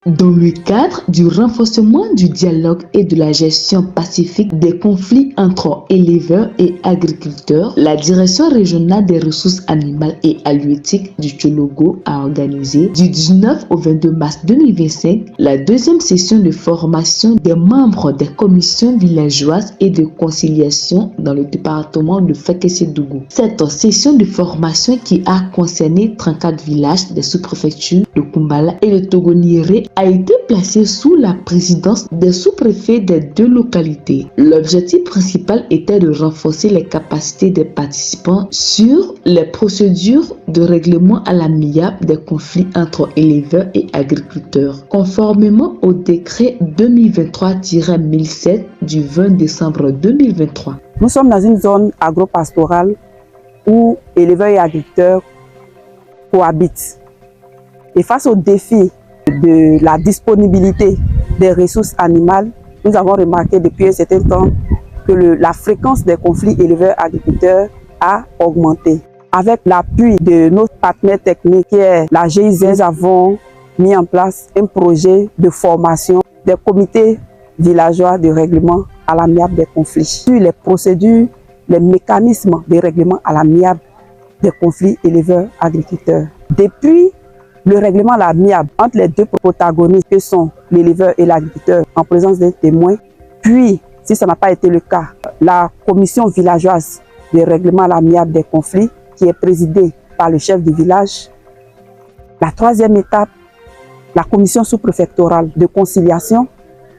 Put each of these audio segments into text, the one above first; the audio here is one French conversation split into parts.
Dans le cadre du renforcement du dialogue et de la gestion pacifique des conflits entre éleveurs et agriculteurs, la Direction régionale des ressources animales et halieutiques du Tchologo a organisé du 19 au 22 mars 2025 la deuxième session de formation des membres des commissions villageoises et de conciliation dans le département de Fekese-Dougou. Cette session de formation qui a concerné 34 villages des sous-préfectures de Kumbala et de Togoniré a été placé sous la présidence des sous-préfets des deux localités. L'objectif principal était de renforcer les capacités des participants sur les procédures de règlement à l'amiable des conflits entre éleveurs et agriculteurs, conformément au décret 2023-1007 du 20 décembre 2023. Nous sommes dans une zone agro-pastorale où éleveurs et agriculteurs cohabitent. Et face aux défis de la disponibilité des ressources animales, nous avons remarqué depuis un certain temps que la fréquence des conflits éleveurs-agriculteurs a augmenté. Avec l'appui de notre partenaire technique qui est la GIZ, nous avons mis en place un projet de formation des comités villageois de règlement à l'amiable des conflits. Sur les procédures, les mécanismes de règlement à l'amiable des conflits éleveurs-agriculteurs. Depuis le règlement à l'amiable entre les deux protagonistes que sont l'éleveur et l'agriculteur en présence d'un témoin, puis, si ça n'a pas été le cas, la commission villageoise de règlement à l'amiable des conflits qui est présidée par le chef du village. La troisième étape, la commission sous-préfectorale de conciliation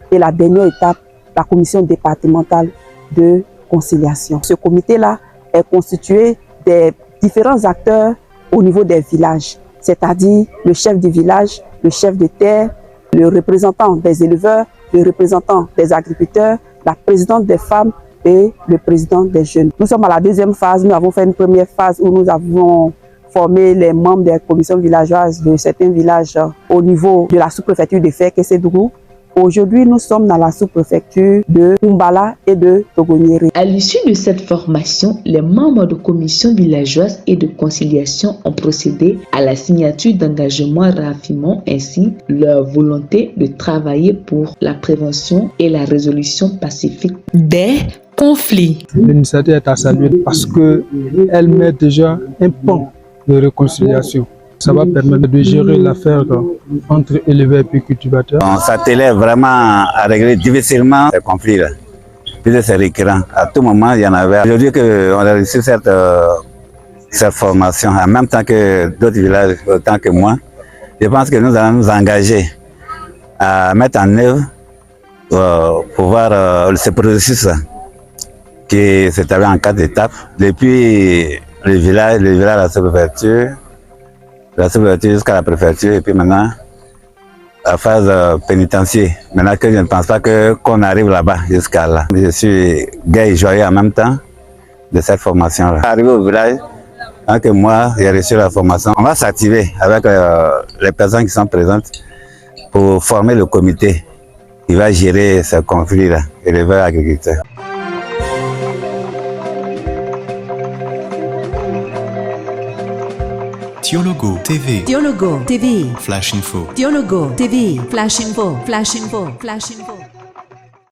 et la dernière étape, la commission départementale de conciliation. Ce comité-là est constitué des différents acteurs au niveau des villages, c'est-à-dire le chef du village, le chef de terre, le représentant des éleveurs, le représentant des agriculteurs, la présidente des femmes et le président des jeunes. Nous sommes à la deuxième phase. Nous avons fait une première phase où nous avons formé les membres des commissions villageoises de certains villages au niveau de la sous-préfecture de Fekese-Dougou. Aujourd'hui, nous sommes dans la sous-préfecture de Kumbala et de Togoniré. À l'issue de cette formation, les membres de commissions villageoises et de conciliation ont procédé à la signature d'engagements réaffirmant ainsi leur volonté de travailler pour la prévention et la résolution pacifique des conflits. L'initiative est à saluer parce qu'elle met déjà un pont de réconciliation. Ça va permettre de gérer l'affaire entre éleveurs et cultivateurs. On s'attelait vraiment à régler difficilement ces conflits-là. Puis c'est récurrent. À tout moment, il y en avait. Aujourd'hui qu'on a réussi cette formation en même temps que d'autres villages, autant que moi, je pense que nous allons nous engager à mettre en œuvre pour voir ce processus qui s'établit en 4 étapes. Depuis le village à la sous-préfecture, jusqu'à la préfecture et puis maintenant la phase pénitentiaire. Maintenant que je ne pense pas qu'on arrive là-bas jusqu'à là. Je suis gai et joyeux en même temps de cette formation-là. Arrivé au village, tant que moi j'ai reçu la formation, on va s'activer avec les personnes qui sont présentes pour former le comité qui va gérer ce conflit-là, éleveurs-agriculteurs. Tchologo TV. Tchologo TV. Flash Info. Tchologo TV. Flash Info. Flash Info. Flash Info.